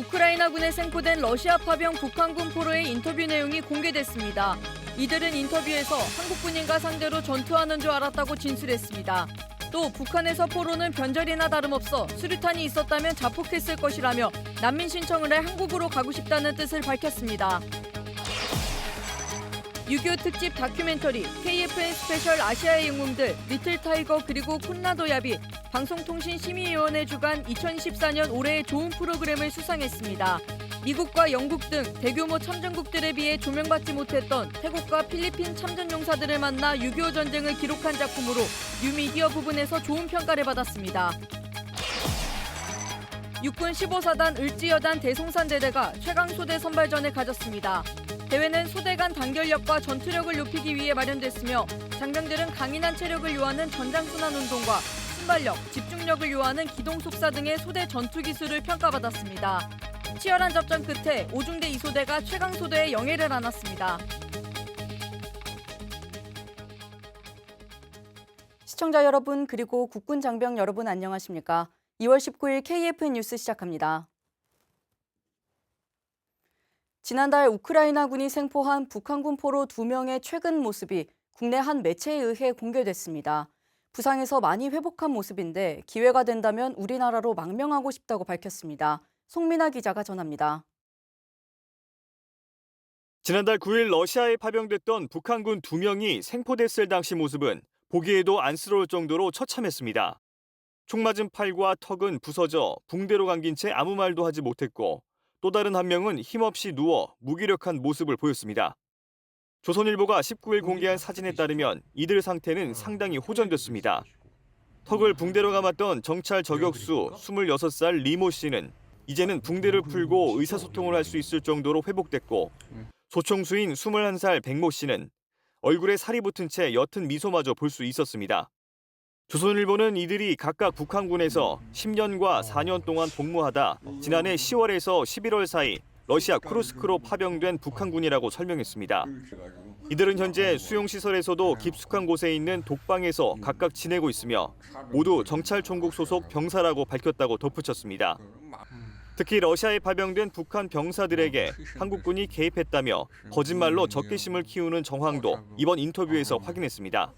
우크라이나군에 생포된 러시아 파병 북한군 포로의 인터뷰 내용이 공개됐습니다. 이들은 인터뷰에서 한국군인과 상대로 전투하는 줄 알았다고 진술했습니다. 또 북한에서 포로는 변절이나 다름없어 수류탄이 있었다면 자폭했을 것이라며 난민 신청을 해 한국으로 가고 싶다는 뜻을 밝혔습니다. 6.25 특집 다큐멘터리 KFN 스페셜 아시아의 영웅들 리틀 타이거 그리고 콘라도야비 방송통신심의위원회 주관 2024년 올해의 좋은 프로그램을 수상했습니다. 미국과 영국 등 대규모 참전국들에 비해 조명받지 못했던 태국과 필리핀 참전용사들을 만나 6.25 전쟁을 기록한 작품으로 뉴미디어 부분에서 좋은 평가를 받았습니다. 육군 15사단 을지여단 대송산대대가 최강소대 선발전을 가졌습니다. 대회는 소대 간 단결력과 전투력을 높이기 위해 마련됐으며 장병들은 강인한 체력을 요하는 전장순환 운동과 순발력, 집중력을 요하는 기동속사 등의 소대 전투 기술을 평가받았습니다. 치열한 접전 끝에 5중대 2소대가 최강소대의 영예를 안았습니다. 시청자 여러분 그리고 국군 장병 여러분 안녕하십니까? 2월 19일 KFN 뉴스 시작합니다. 지난달 우크라이나군이 생포한 북한군 포로 2명의 최근 모습이 국내 한 매체에 의해 공개됐습니다. 부상에서 많이 회복한 모습인데 기회가 된다면 우리나라로 망명하고 싶다고 밝혔습니다. 송민아 기자가 전합니다. 지난달 9일 러시아에 파병됐던 북한군 2명이 생포됐을 당시 모습은 보기에도 안쓰러울 정도로 처참했습니다. 총 맞은 팔과 턱은 부서져 붕대로 감긴 채 아무 말도 하지 못했고 또 다른 한 명은 힘없이 누워 무기력한 모습을 보였습니다. 조선일보가 19일 공개한 사진에 따르면 이들 상태는 상당히 호전됐습니다. 턱을 붕대로 감았던 정찰 저격수 26살 리모 씨는 이제는 붕대를 풀고 의사소통을 할 수 있을 정도로 회복됐고 소총수인 21살 백모 씨는 얼굴에 살이 붙은 채 옅은 미소마저 볼 수 있었습니다. 조선일보는 이들이 각각 북한군에서 10년과 4년 동안 복무하다 지난해 10월에서 11월 사이 러시아 쿠르스크로 파병된 북한군이라고 설명했습니다. 이들은 현재 수용시설에서도 깊숙한 곳에 있는 독방에서 각각 지내고 있으며 모두 정찰총국 소속 병사라고 밝혔다고 덧붙였습니다. 특히 러시아에 파병된 북한 병사들에게 한국군이 개입했다며 거짓말로 적개심을 키우는 정황도 이번 인터뷰에서 확인했습니다.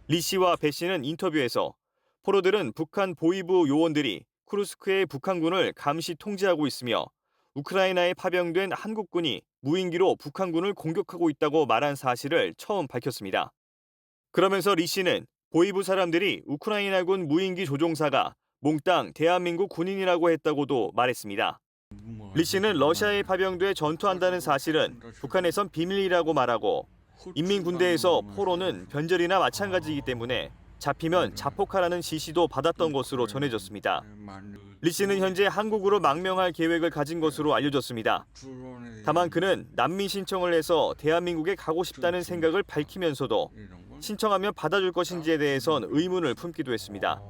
리 씨와 배 씨는 인터뷰에서 포로들은 북한 보위부 요원들이 쿠르스크의 북한군을 감시 통제하고 있으며 우크라이나에 파병된 한국군이 무인기로 북한군을 공격하고 있다고 말한 사실을 처음 밝혔습니다. 그러면서 리 씨는 보위부 사람들이 우크라이나군 무인기 조종사가 몽땅 대한민국 군인이라고 했다고도 말했습니다. 리 씨는 러시아에 파병돼 전투한다는 사실은 북한에선 비밀이라고 말하고 인민군대에서 포로는 변절이나 마찬가지이기 때문에 잡히면 자폭하라는 지시도 받았던 것으로 전해졌습니다. 리 씨는 현재 한국으로 망명할 계획을 가진 것으로 알려졌습니다. 다만 그는 난민 신청을 해서 대한민국에 가고 싶다는 생각을 밝히면서도 신청하면 받아줄 것인지에 대해선 의문을 품기도 했습니다.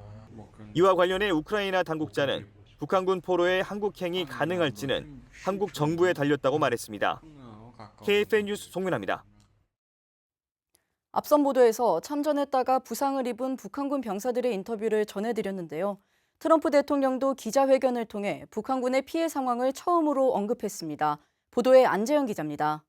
이와 관련해 우크라이나 당국자는 북한군 포로의 한국행이 가능할지는 한국 정부에 달렸다고 말했습니다. KFN 뉴스 송민아입니다. 앞선 보도에서 참전했다가 부상을 입은 북한군 병사들의 인터뷰를 전해드렸는데요. 트럼프 대통령도 기자회견을 통해 북한군의 피해 상황을 처음으로 언급했습니다. 보도에 안재영 기자입니다.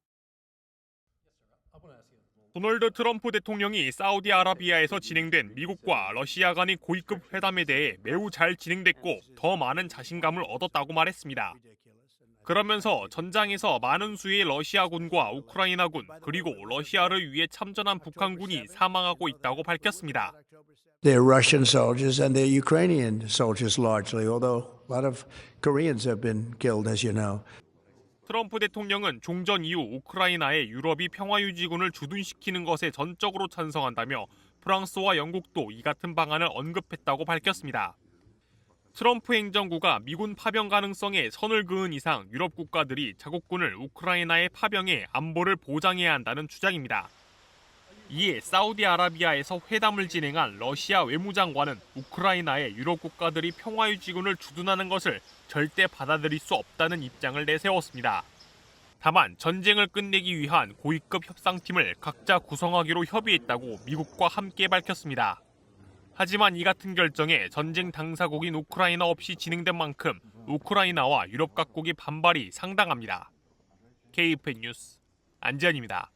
도널드 트럼프 대통령이 사우디아라비아에서 진행된 미국과 러시아 간의 고위급 회담에 대해 매우 잘 진행됐고 더 많은 자신감을 얻었다고 말했습니다. 그러면서 전장에서 많은 수의 러시아군과 우크라이나군 그리고 러시아를 위해 참전한 북한군이 사망하고 있다고 밝혔습니다. They're Russian soldiers and they're Ukrainian soldiers largely, although a lot of Koreans have been killed, as you know. 트럼프 대통령은 종전 이후 우크라이나에 유럽이 평화유지군을 주둔시키는 것에 전적으로 찬성한다며 프랑스와 영국도 이 같은 방안을 언급했다고 밝혔습니다. 트럼프 행정부가 미군 파병 가능성에 선을 그은 이상 유럽 국가들이 자국군을 우크라이나에 파병해 안보를 보장해야 한다는 주장입니다. 이에 사우디아라비아에서 회담을 진행한 러시아 외무장관은 우크라이나에 유럽 국가들이 평화유지군을 주둔하는 것을 절대 받아들일 수 없다는 입장을 내세웠습니다. 다만 전쟁을 끝내기 위한 고위급 협상팀을 각자 구성하기로 협의했다고 미국과 함께 밝혔습니다. 하지만 이 같은 결정에 전쟁 당사국인 우크라이나 없이 진행된 만큼 우크라이나와 유럽 각국의 반발이 상당합니다. KFN 뉴스 안지현입니다.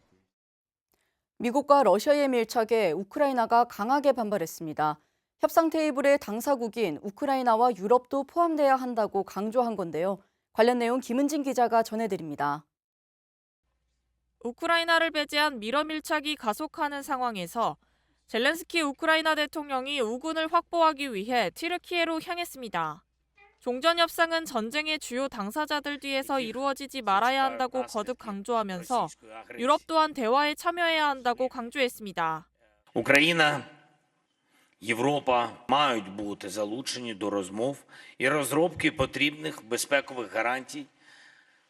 미국과 러시아의 밀착에 우크라이나가 강하게 반발했습니다. 협상 테이블에 당사국인 우크라이나와 유럽도 포함돼야 한다고 강조한 건데요. 관련 내용 김은진 기자가 전해드립니다. 우크라이나를 배제한 미러 밀착이 가속하는 상황에서 젤렌스키 우크라이나 대통령이 우군을 확보하기 위해 튀르키예로 향했습니다. 종전협상은 전쟁의 주요 당사자들 뒤에서 이루어지지 말아야 한다고 거듭 강조하면서 유럽 또한 대화에 참여해야 한다고 강조했습니다. Україна, Європа мають бути залучені до розмов і розробки потрібних безпекових гарантій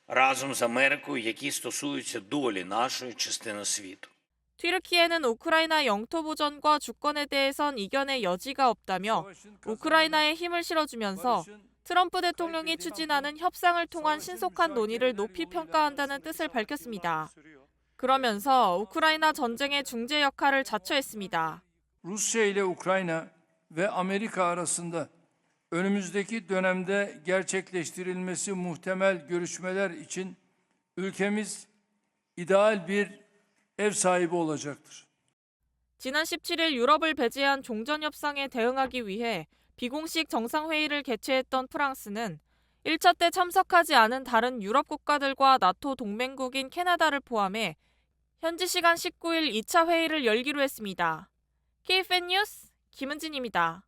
разом з Америкою, які стосуються долі нашої частини світу. 튀르키예는 우크라이나 영토 보전과 주권에 대해선 이견의 여지가 없다며 우크라이나에 힘을 실어주면서 트럼프 대통령이 추진하는 협상을 통한 신속한 논의를 높이 평가한다는 뜻을 밝혔습니다. 그러면서 우크라이나 전쟁의 중재 역할을 자처했습니다. Rusya ile Ukrayna ve Amerika arasında önümüzdeki dönemde gerçekleştirilmesi muhtemel görüşmeler için ülkemiz ideal bir ev sahibi olacaktır. 지난 17일 유럽을 배제한 종전협상에 대응하기 위해 비공식 정상회의를 개최했던 프랑스는 1차 때 참석하지 않은 다른 유럽 국가들과 나토 동맹국인 캐나다를 포함해 현지 시간 19일 2차 회의를 열기로 했습니다. KFN 뉴스 김은진입니다.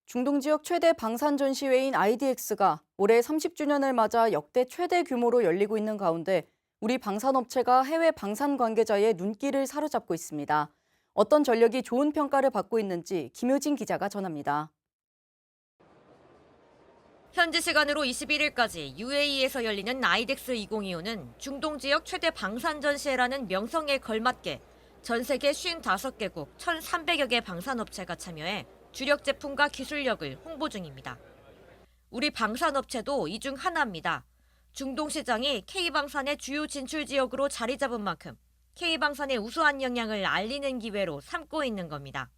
중동 지역 최대 방산 전시회인 IDX가 올해 30주년을 맞아 역대 최대 규모로 열리고 있는 가운데 우리 방산업체가 해외 방산 관계자의 눈길을 사로잡고 있습니다. 어떤 전력이 좋은 평가를 받고 있는지 김효진 기자가 전합니다. 현지 시간으로 21일까지 UAE에서 열리는 IDEX 2025는 중동 지역 최대 방산 전시회라는 명성에 걸맞게 전 세계 55개국 1,300여 개 방산업체가 참여해 주력 제품과 기술력을 홍보 중입니다. 우리 방산업체도 이 중 하나입니다. 중동 시장이 K방산의 주요 진출 지역으로 자리 잡은 만큼 K방산의 우수한 영향을 알리는 기회로 삼고 있는 겁니다.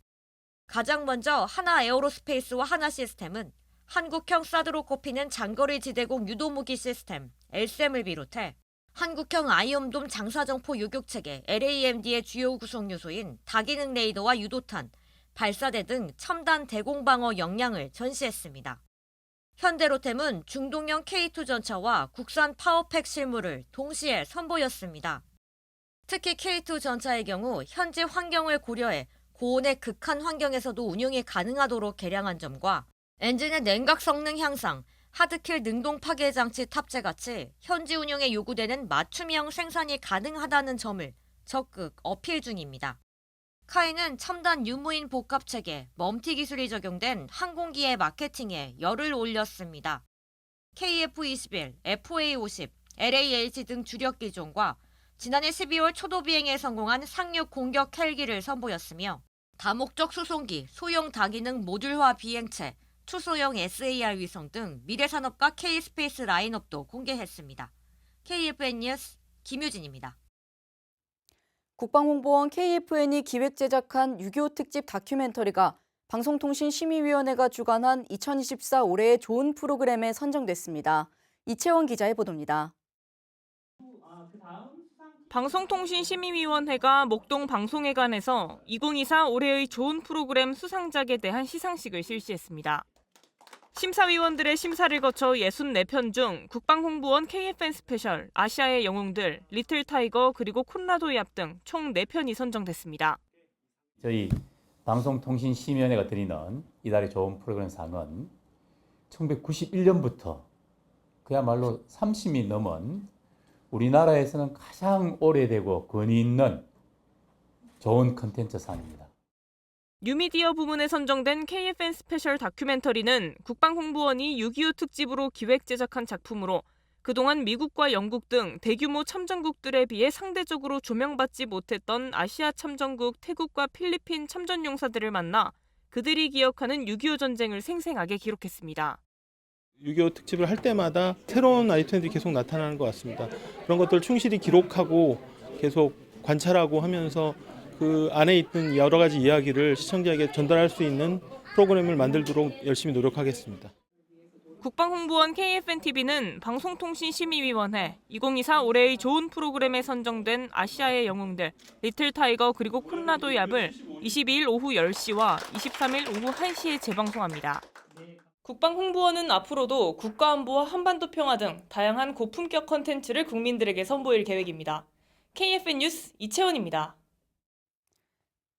가장 먼저 하나 에어로스페이스와 하나 시스템은 한국형 사드로 꼽히는 장거리 지대공 유도무기 시스템 LSAM을 비롯해 한국형 아이엄돔 장사정포 요격체계 LAMD의 주요 구성 요소인 다기능 레이더와 유도탄, 발사대 등 첨단 대공방어 역량을 전시했습니다. 현대로템은 중동형 K2 전차와 국산 파워팩 실무를 동시에 선보였습니다. 특히 K2 전차의 경우 현지 환경을 고려해 고온의 극한 환경에서도 운용이 가능하도록 개량한 점과 엔진의 냉각 성능 향상, 하드킬 능동 파괴 장치 탑재 같이 현지 운용에 요구되는 맞춤형 생산이 가능하다는 점을 적극 어필 중입니다. 카이는 첨단 유무인 복합 체계, 멈티 기술이 적용된 항공기의 마케팅에 열을 올렸습니다. KF-21, FA-50, LAH 등 주력 기종과 지난해 12월 초도 비행에 성공한 상륙 공격 헬기를 선보였으며 다목적 수송기, 소형 다기능 모듈화 비행체, 투소형 SAR 위성 등 미래산업과 K스페이스 라인업도 공개했습니다. KFN 뉴스 김효진입니다. 국방홍보원 KFN이 기획 제작한 6.25 특집 다큐멘터리가 방송통신심의위원회가 주관한 2024 올해의 좋은 프로그램에 선정됐습니다. 이채원 기자의 보도입니다. 방송통신심의위원회가 목동 방송회관에서 2024 올해의 좋은 프로그램 수상작에 대한 시상식을 실시했습니다. 심사위원들의 심사를 거쳐 64편 중 국방홍보원 KFN 스페셜, 아시아의 영웅들, 리틀 타이거 그리고 콘라도 얍 등 총 4편이 선정됐습니다. 저희 방송통신심의위원회가 드리는 이달의 좋은 프로그램 상은 1991년부터 그야말로 30이 넘은 우리나라에서는 가장 오래되고 권위 있는 좋은 컨텐츠 상입니다. 뉴미디어 부문에 선정된 KFN 스페셜 다큐멘터리는 국방홍보원이 6.25 특집으로 기획 제작한 작품으로 그동안 미국과 영국 등 대규모 참전국들에 비해 상대적으로 조명받지 못했던 아시아 참전국 태국과 필리핀 참전용사들을 만나 그들이 기억하는 6.25 전쟁을 생생하게 기록했습니다. 6.25 특집을 할 때마다 새로운 아이템들이 계속 나타나는 것 같습니다. 그런 것들을 충실히 기록하고 계속 관찰하고 하면서 그 안에 있는 여러 가지 이야기를 시청자에게 전달할 수 있는 프로그램을 만들도록 열심히 노력하겠습니다. 국방홍보원 KFN-TV는 방송통신심의위원회 2024 올해의 좋은 프로그램에 선정된 아시아의 영웅들 리틀 타이거 그리고 콘라도 얍을 22일 오후 10시와 23일 오후 1시에 재방송합니다. 국방홍보원은 앞으로도 국가안보와 한반도 평화 등 다양한 고품격 컨텐츠를 국민들에게 선보일 계획입니다. KFN 뉴스 이채원입니다.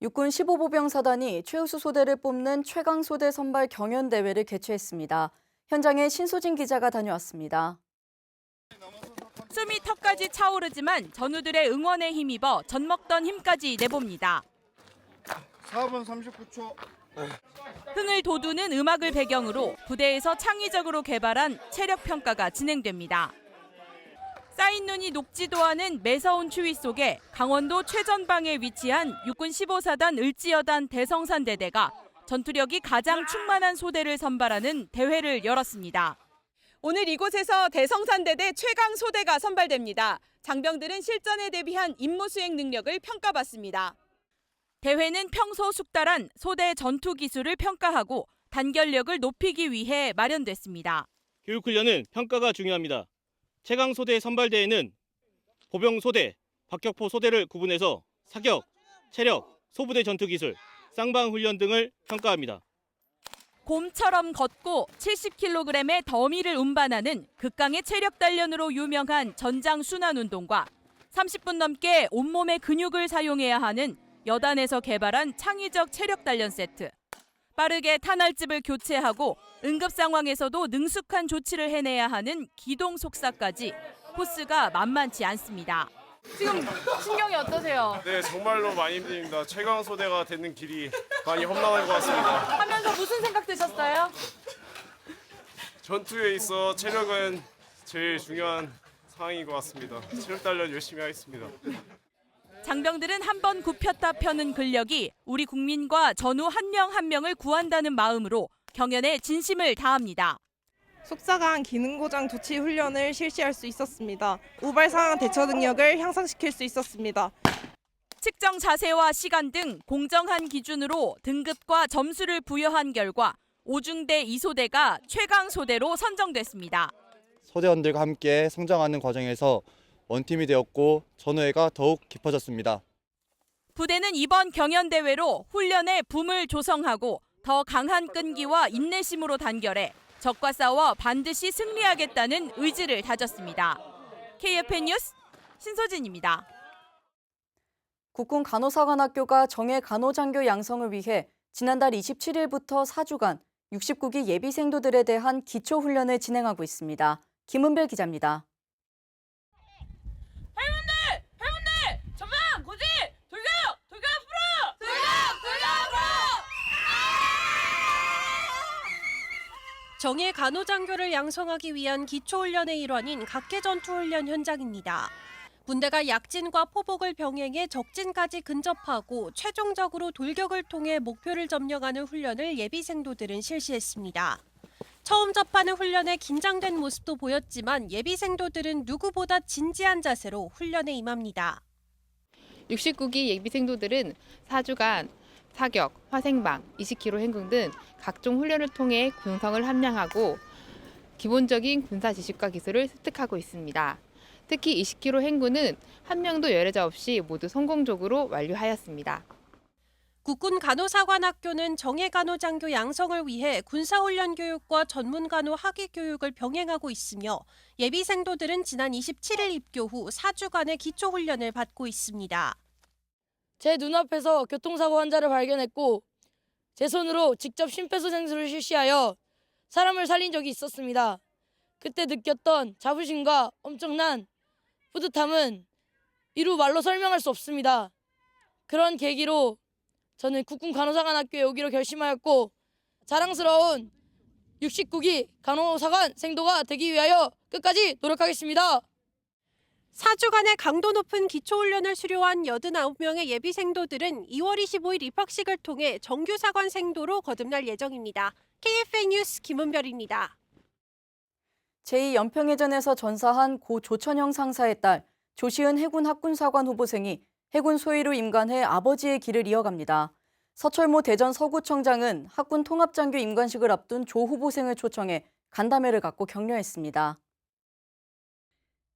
육군 15보병 사단이 최우수 소대를 뽑는 최강소대 선발 경연대회를 개최했습니다. 현장에 신소진 기자가 다녀왔습니다. 숨이 턱까지 차오르지만 전우들의 응원에 힘입어 젖먹던 힘까지 내봅니다. 4분 39초. 흥을 돋우는 음악을 배경으로 부대에서 창의적으로 개발한 체력 평가가 진행됩니다. 쌓인 눈이 녹지도 않은 매서운 추위 속에 강원도 최전방에 위치한 육군 15사단 을지여단 대성산대대가 전투력이 가장 충만한 소대를 선발하는 대회를 열었습니다. 오늘 이곳에서 대성산대대 최강 소대가 선발됩니다. 장병들은 실전에 대비한 임무 수행 능력을 평가받습니다. 대회는 평소 숙달한 소대 전투 기술을 평가하고 단결력을 높이기 위해 마련됐습니다. 교육훈련은 평가가 중요합니다. 최강소대 선발대회는 보병소대, 박격포 소대를 구분해서 사격, 체력, 소부대 전투기술, 쌍방훈련 등을 평가합니다. 곰처럼 걷고 70kg의 더미를 운반하는 극강의 체력 단련으로 유명한 전장 순환 운동과 30분 넘게 온몸의 근육을 사용해야 하는 여단에서 개발한 창의적 체력 단련 세트. 빠르게 탄알집을 교체하고 응급 상황에서도 능숙한 조치를 해내야 하는 기동 속사까지 코스가 만만치 않습니다. 지금 신경이 어떠세요? 네, 정말로 많이 힘듭니다. 최강소대가 되는 길이 많이 험난할 것 같습니다. 하면서 무슨 생각 드셨어요? 전투에 있어 체력은 제일 중요한 상황인 것 같습니다. 체력 단련 열심히 하겠습니다. 장병들은 한 번 굽혔다 펴는 근력이 우리 국민과 전우 한 명 한 명을 구한다는 마음으로 경연에 진심을 다합니다. 속사강 기능고장 조치 훈련을 실시할 수 있었습니다. 우발 상황 대처 능력을 향상시킬 수 있었습니다. 측정 자세와 시간 등 공정한 기준으로 등급과 점수를 부여한 결과 5중대 2소대가 최강소대로 선정됐습니다. 소대원들과 함께 성장하는 과정에서 원팀이 되었고 전우애가 더욱 깊어졌습니다. 부대는 이번 경연대회로 훈련의 붐을 조성하고 더 강한 끈기와 인내심으로 단결해 적과 싸워 반드시 승리하겠다는 의지를 다졌습니다. KFN 뉴스 신소진입니다. 국군 간호사관학교가 정예 간호장교 양성을 위해 지난달 27일부터 4주간 69기 예비생도들에 대한 기초훈련을 진행하고 있습니다. 김은별 기자입니다. 회원들! 전방! 고지! 돌격! 돌격 앞으로! 돌격 앞으로! 정예 간호장교를 양성하기 위한 기초훈련의 일환인 각계전투훈련 현장입니다. 군대가 약진과 포복을 병행해 적진까지 근접하고 최종적으로 돌격을 통해 목표를 점령하는 훈련을 예비생도들은 실시했습니다. 처음 접하는 훈련에 긴장된 모습도 보였지만 예비생도들은 누구보다 진지한 자세로 훈련에 임합니다. 69기 예비생도들은 4주간 사격, 화생방, 20km 행군 등 각종 훈련을 통해 군성을 함량하고 기본적인 군사 지식과 기술을 습득하고 있습니다. 특히 20km 행군은 한 명도 열애자 없이 모두 성공적으로 완료하였습니다. 국군 간호사관학교는 정예 간호장교 양성을 위해 군사훈련 교육과 전문 간호 학위 교육을 병행하고 있으며 예비생도들은 지난 27일 입교 후 4주간의 기초훈련을 받고 있습니다. 제 눈앞에서 교통사고 환자를 발견했고 제 손으로 직접 심폐소생술을 실시하여 사람을 살린 적이 있었습니다. 그때 느꼈던 자부심과 엄청난 뿌듯함은 이루 말로 설명할 수 없습니다. 그런 계기로 저는 국군 간호사관학교에 오기로 결심하였고 자랑스러운 69기 간호사관 생도가 되기 위하여 끝까지 노력하겠습니다. 4주간의 강도 높은 기초훈련을 수료한 89명의 예비생도들은 2월 25일 입학식을 통해 정규사관 생도로 거듭날 예정입니다. KFN 뉴스 김은별입니다. 제2연평해전에서 전사한 고 조천영 상사의 딸 조시은 해군 학군사관 후보생이 해군 소위로 임관해 아버지의 길을 이어갑니다. 서철모 대전 서구청장은 학군 통합장교 임관식을 앞둔 조 후보생을 초청해 간담회를 갖고 격려했습니다.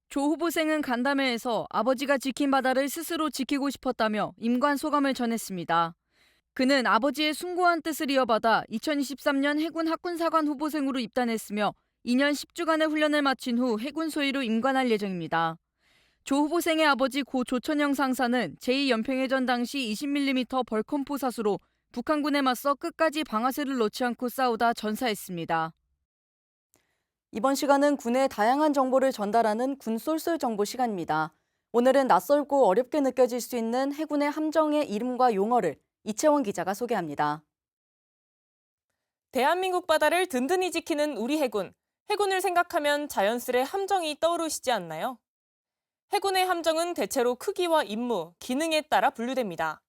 조 후보생은 간담회에서 아버지가 지킨 바다를 스스로 지키고 싶었다며 임관 소감을 전했습니다. 그는 아버지의 숭고한 뜻을 이어받아 2023년 해군 학군사관 후보생으로 입단했으며 2년 10주간의 훈련을 마친 후 해군 소위로 임관할 예정입니다. 조 후보생의 아버지 고 조천영 상사는 제2연평해전 당시 20mm 벌컴포 사수로 북한군에 맞서 끝까지 방아쇠를 놓지 않고 싸우다 전사했습니다. 이번 시간은 군의 다양한 정보를 전달하는 군 쏠쏠 정보 시간입니다. 오늘은 낯설고 어렵게 느껴질 수 있는 해군의 함정의 이름과 용어를 이채원 기자가 소개합니다. 대한민국 바다를 든든히 지키는 우리 해군. 해군을 생각하면 자연스레 함정이 떠오르시지 않나요? 해군의 함정은 대체로 크기와 임무, 기능에 따라 분류됩니다.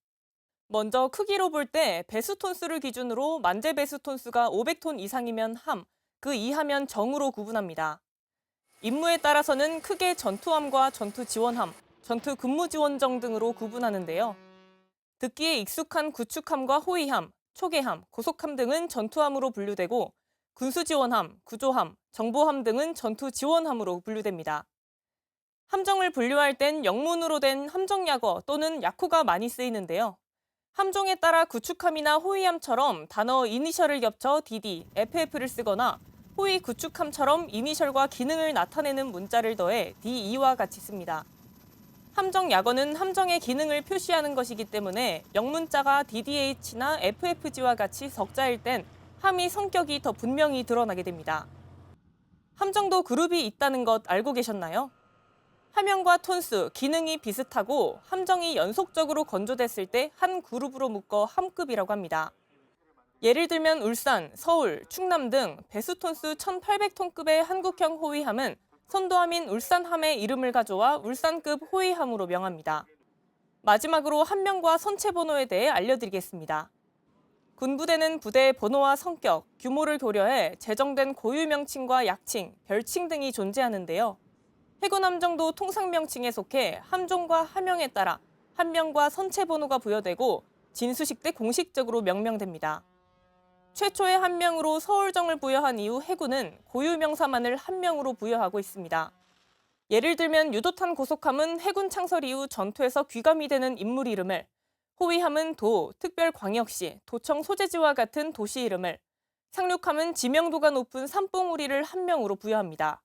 먼저 크기로 볼 때 배수 톤수를 기준으로 만재 배수 톤수가 500톤 이상이면 함, 그 이하면 정으로 구분합니다. 임무에 따라서는 크게 전투함과 전투지원함, 전투근무지원정 등으로 구분하는데요. 듣기에 익숙한 구축함과 호위함, 초계함, 고속함 등은 전투함으로 분류되고 군수지원함, 구조함, 정보함 등은 전투지원함으로 분류됩니다. 함정을 분류할 땐 영문으로 된 함정약어 또는 약호가 많이 쓰이는데요. 함종에 따라 구축함이나 호위함처럼 단어 이니셜을 겹쳐 DD, FF를 쓰거나 호위 구축함처럼 이니셜과 기능을 나타내는 문자를 더해 DE와 같이 씁니다. 함정 약어는 함정의 기능을 표시하는 것이기 때문에 영문자가 DDH나 FFG와 같이 석자일 땐 함의 성격이 더 분명히 드러나게 됩니다. 함정도 그룹이 있다는 것 알고 계셨나요? 함형과 톤수, 기능이 비슷하고 함정이 연속적으로 건조됐을 때 한 그룹으로 묶어 함급이라고 합니다. 예를 들면 울산, 서울, 충남 등 배수 톤수 1800톤급의 한국형 호위함은 선도함인 울산함의 이름을 가져와 울산급 호위함으로 명합니다. 마지막으로 함명과 선체 번호에 대해 알려드리겠습니다. 군부대는 부대의 번호와 성격, 규모를 고려해 제정된 고유 명칭과 약칭, 별칭 등이 존재하는데요. 해군 함정도 통상 명칭에 속해 함종과 함형에 따라 함명과 선체 번호가 부여되고 진수식 때 공식적으로 명명됩니다. 최초의 함명으로 서울정을 부여한 이후 해군은 고유 명사만을 함명으로 부여하고 있습니다. 예를 들면 유도탄 고속함은 해군 창설 이후 전투에서 귀감이 되는 인물 이름을, 호위함은 도, 특별광역시, 도청 소재지와 같은 도시 이름을, 상륙함은 지명도가 높은 산봉우리를 함명으로 부여합니다.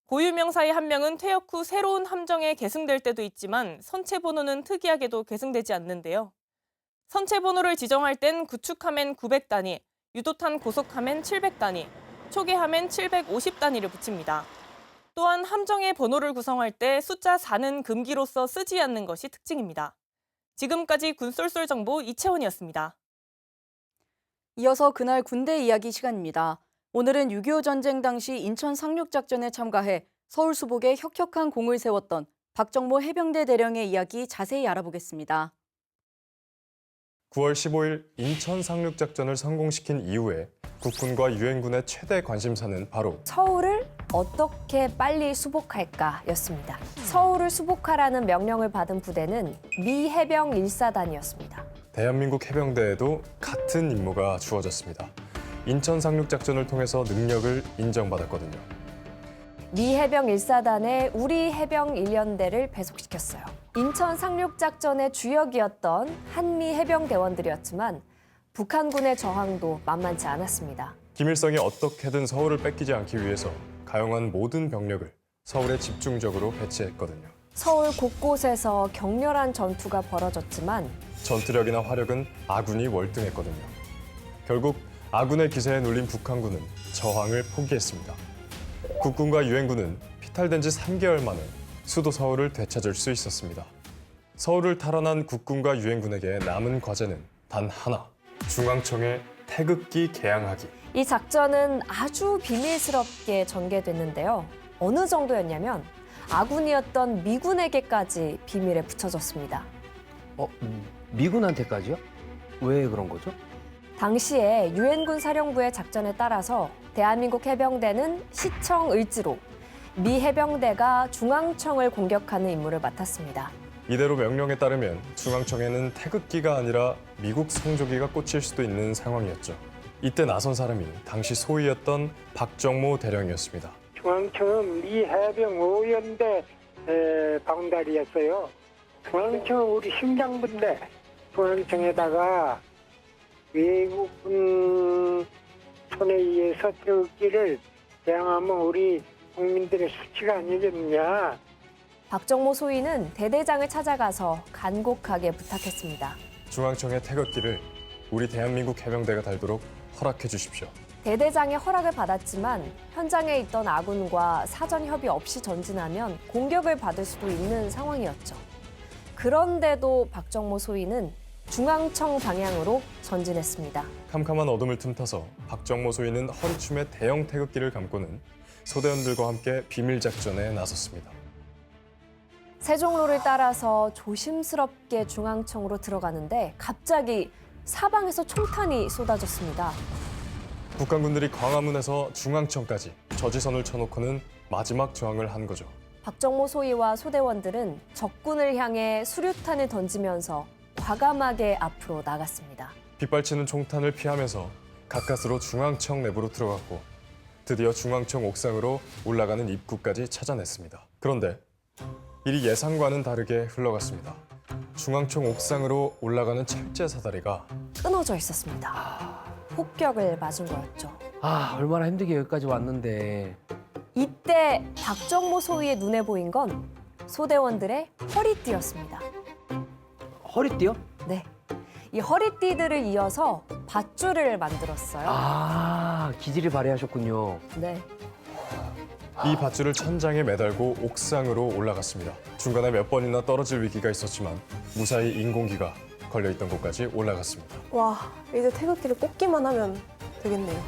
고유명사의 함명은 퇴역 후 새로운 함정에 계승될 때도 있지만 선체 번호는 특이하게도 계승되지 않는데요. 선체 번호를 지정할 땐 구축함엔 900단위, 유도탄 고속함엔 700단위, 초계함엔 750단위를 붙입니다. 또한 함정의 번호를 구성할 때 숫자 4는 금기로서 쓰지 않는 것이 특징입니다. 지금까지 군쏠쏠 정보 이채원이었습니다. 이어서 그날 군대 이야기 시간입니다. 오늘은 6.25 전쟁 당시 인천 상륙작전에 참가해 서울 수복에 혁혁한 공을 세웠던 박정모 해병대 대령의 이야기 자세히 알아보겠습니다. 9월 15일 인천 상륙작전을 성공시킨 이후에 국군과 유엔군의 최대 관심사는 바로 서울을 어떻게 빨리 수복할까였습니다. 서울을 수복하라는 명령을 받은 부대는 미 해병 1사단이었습니다. 대한민국 해병대에도 같은 임무가 주어졌습니다. 인천 상륙작전을 통해서 능력을 인정받았거든요. 미 해병 1사단에 우리 해병 1연대를 배속시켰어요. 인천 상륙작전의 주역이었던 한미 해병대원들이었지만 북한군의 저항도 만만치 않았습니다. 김일성이 어떻게든 서울을 뺏기지 않기 위해서 가용한 모든 병력을 서울에 집중적으로 배치했거든요. 서울 곳곳에서 격렬한 전투가 벌어졌지만 전투력이나 화력은 아군이 월등했거든요. 결국 아군의 기세에 눌린 북한군은 저항을 포기했습니다. 국군과 유엔군은 피탈된 지 3개월 만에 수도 서울을 되찾을 수 있었습니다. 서울을 탈환한 국군과 유엔군에게 남은 과제는 단 하나, 중앙청의 태극기 개양하기. 이 작전은 아주 비밀스럽게 전개됐는데요. 어느 정도였냐면 아군이었던 미군에게까지 비밀에 붙여졌습니다. 미군한테까지요? 왜 그런 거죠? 당시에 유엔군 사령부의 작전에 따라서 대한민국 해병대는 시청 을지로, 미 해병대가 중앙청을 공격하는 임무를 맡았습니다. 이대로 명령에 따르면 중앙청에는 태극기가 아니라 미국 성조기가 꽂힐 수도 있는 상황이었죠. 이때 나선 사람이 당시 소위였던 박정모 대령이었습니다. 중앙청은 미 해병 5연대 방달이었어요. 중앙청은 우리 심장부인데 중앙청에다가 외국군 손에 의해서 태극기를 대항하면 우리 국민들의 수치가 아니겠느냐. 박정모 소위는 대대장을 찾아가서 간곡하게 부탁했습니다. 중앙청의 태극기를 우리 대한민국 해병대가 달도록 허락해 주십시오. 대대장의 허락을 받았지만 현장에 있던 아군과 사전 협의 없이 전진하면 공격을 받을 수도 있는 상황이었죠. 그런데도 박정모 소위는 중앙청 방향으로 전진했습니다. 캄캄한 어둠을 틈타서 박정모 소위는 허리춤에 대형 태극기를 감고는 소대원들과 함께 비밀 작전에 나섰습니다. 세종로를 따라서 조심스럽게 중앙청으로 들어가는데 갑자기 사방에서 총탄이 쏟아졌습니다. 북한군들이 광화문에서 중앙청까지 저지선을 쳐놓고는 마지막 저항을 한 거죠. 박정모 소위와 소대원들은 적군을 향해 수류탄을 던지면서 과감하게 앞으로 나갔습니다. 빗발치는 총탄을 피하면서 가까스로 중앙청 내부로 들어갔고 드디어 중앙청 옥상으로 올라가는 입구까지 찾아냈습니다. 그런데 일이 예상과는 다르게 흘러갔습니다. 중앙청 옥상으로 올라가는 철제 사다리가 끊어져 있었습니다. 폭격을 맞은 거였죠. 얼마나 힘들게 여기까지 왔는데. 이때 박정모 소위의 눈에 보인 건 소대원들의 허리띠였습니다. 허리띠요? 네. 이 허리띠들을 이어서 밧줄을 만들었어요. 기질이 발휘하셨군요. 네. 이 밧줄을 천장에 매달고 옥상으로 올라갔습니다. 중간에 몇 번이나 떨어질 위기가 있었지만 무사히 인공기가 걸려있던 곳까지 올라갔습니다. 와, 이제 태극기를 꽂기만 하면 되겠네요.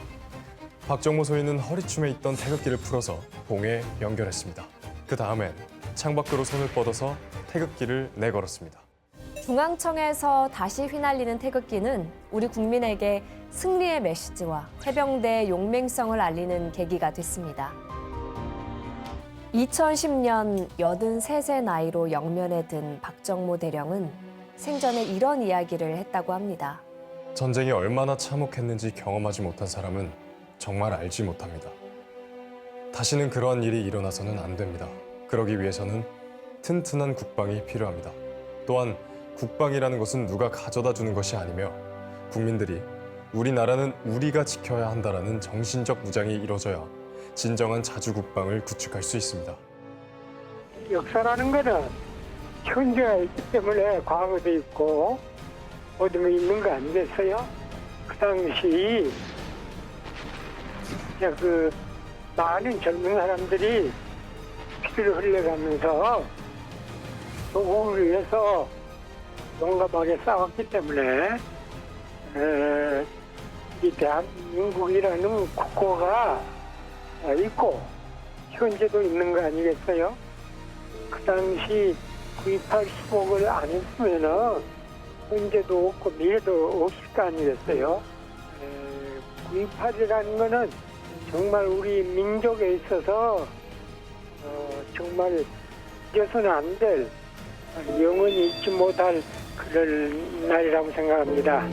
박정모 소위는 허리춤에 있던 태극기를 풀어서 봉에 연결했습니다. 그 다음엔 창밖으로 손을 뻗어서 태극기를 내걸었습니다. 중앙청에서 다시 휘날리는 태극기는 우리 국민에게 승리의 메시지와 해병대의 용맹성을 알리는 계기가 됐습니다. 2010년 83세 나이로 영면에 든 박정모 대령은 생전에 이런 이야기를 했다고 합니다. 전쟁이 얼마나 참혹했는지 경험하지 못한 사람은 정말 알지 못합니다. 다시는 그러한 일이 일어나서는 안 됩니다. 그러기 위해서는 튼튼한 국방이 필요합니다. 또한 국방이라는 것은 누가 가져다 주는 것이 아니며 국민들이 우리나라는 우리가 지켜야 한다라는 정신적 무장이 이루어져야 진정한 자주국방을 구축할 수 있습니다. 역사라는 거는 현재가 있기 때문에 과거도 있고 어둠이 있는 거 아니겠어요? 그 당시 그 많은 젊은 사람들이 피를 흘려가면서 조국을 위해서 용감하게 싸웠기 때문에 이 대한민국이라는 국호가 있고 현재도 있는 거 아니겠어요? 그 당시 9.28 수복을 안 했으면은 현재도 없고 미래도 없을 거 아니겠어요? 9.28이라는 거는 정말 우리 민족에 있어서 정말 잊어서는 안 될 영원히 잊지 못할 그런 날이라고 생각합니다.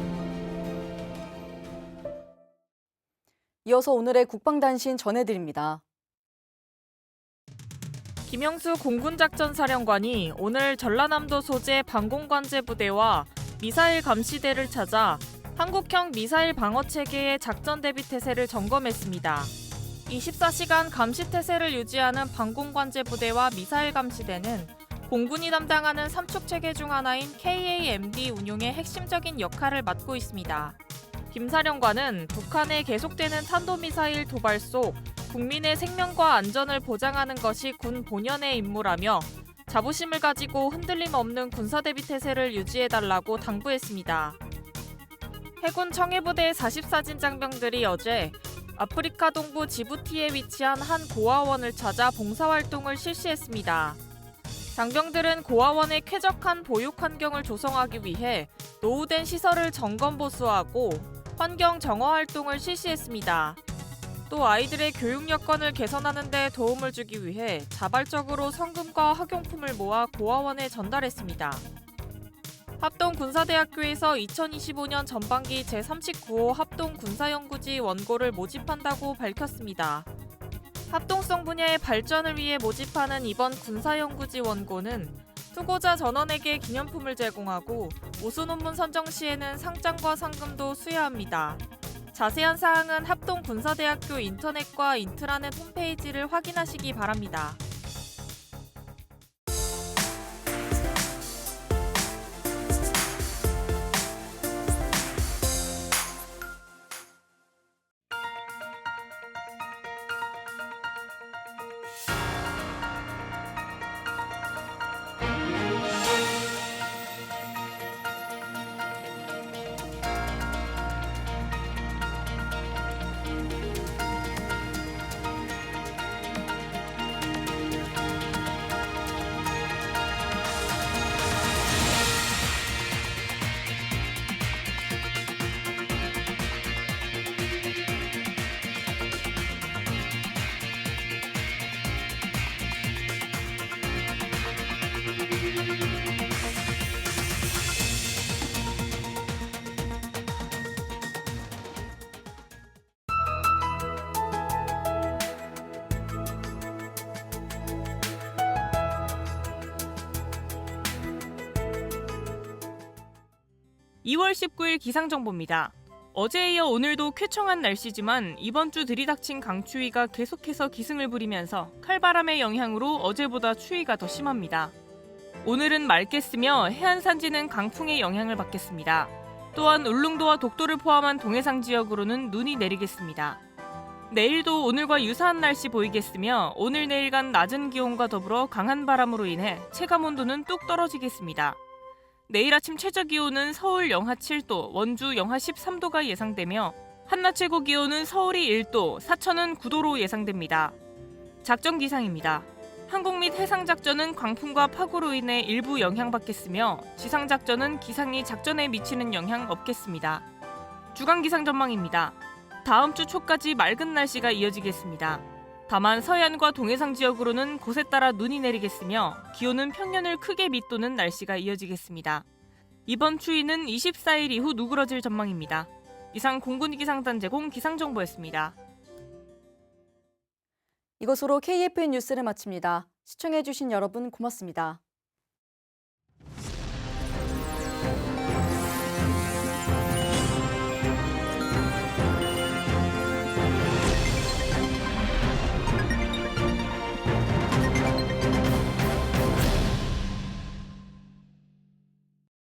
이어서 오늘의 국방단신 전해드립니다. 김영수 공군작전사령관이 오늘 전라남도 소재 방공관제 부대와 미사일 감시대를 찾아 한국형 미사일 방어체계의 작전 대비 태세를 점검했습니다. 24시간 감시 태세를 유지하는 방공관제 부대와 미사일 감시대는 공군이 담당하는 삼축체계 중 하나인 KAMD 운용의 핵심적인 역할을 맡고 있습니다. 김 사령관은 북한의 계속되는 탄도미사일 도발 속 국민의 생명과 안전을 보장하는 것이 군 본연의 임무라며 자부심을 가지고 흔들림 없는 군사대비 태세를 유지해달라고 당부했습니다. 해군 청해부대 44진 장병들이 어제 아프리카 동부 지부티에 위치한 한 고아원을 찾아 봉사활동을 실시했습니다. 장병들은 고아원의 쾌적한 보육 환경을 조성하기 위해 노후된 시설을 점검 보수하고 환경 정화 활동을 실시했습니다. 또 아이들의 교육 여건을 개선하는 데 도움을 주기 위해 자발적으로 성금과 학용품을 모아 고아원에 전달했습니다. 합동군사대학교에서 2025년 전반기 제39호 합동군사연구지 원고를 모집한다고 밝혔습니다. 합동성 분야의 발전을 위해 모집하는 이번 군사연구지 원고는 투고자 전원에게 기념품을 제공하고 우수 논문 선정 시에는 상장과 상금도 수여합니다. 자세한 사항은 합동군사대학교 인터넷과 인트라넷 홈페이지를 확인하시기 바랍니다. (2월 19일) 기상정보입니다. 어제에 이어 오늘도 쾌청한 날씨지만 이번 주 들이닥친 강추위가 계속해서 기승을 부리면서 칼바람의 영향으로 어제보다 추위가 더 심합니다. 오늘은 맑겠으며 해안 산지는 강풍의 영향을 받겠습니다. 또한 울릉도와 독도를 포함한 동해상 지역으로는 눈이 내리겠습니다. 내일도 오늘과 유사한 날씨 보이겠으며 오늘 내일간 낮은 기온과 더불어 강한 바람으로 인해 체감온도는 뚝 떨어지겠습니다. 내일 아침 최저기온은 서울 영하 7도, 원주 영하 13도가 예상되며 한낮 최고 기온은 서울이 1도, 사천은 9도로 예상됩니다. 작전 기상입니다. 항공 및 해상작전은 광풍과 파고로 인해 일부 영향받겠으며 지상작전은 기상이 작전에 미치는 영향 없겠습니다. 주간 기상 전망입니다. 다음 주 초까지 맑은 날씨가 이어지겠습니다. 다만 서해안과 동해상 지역으로는 곳에 따라 눈이 내리겠으며 기온은 평년을 크게 밑도는 날씨가 이어지겠습니다. 이번 추위는 24일 이후 누그러질 전망입니다. 이상 공군기상단 제공 기상정보였습니다. 이것으로 KFN 뉴스를 마칩니다. 시청해주신 여러분 고맙습니다.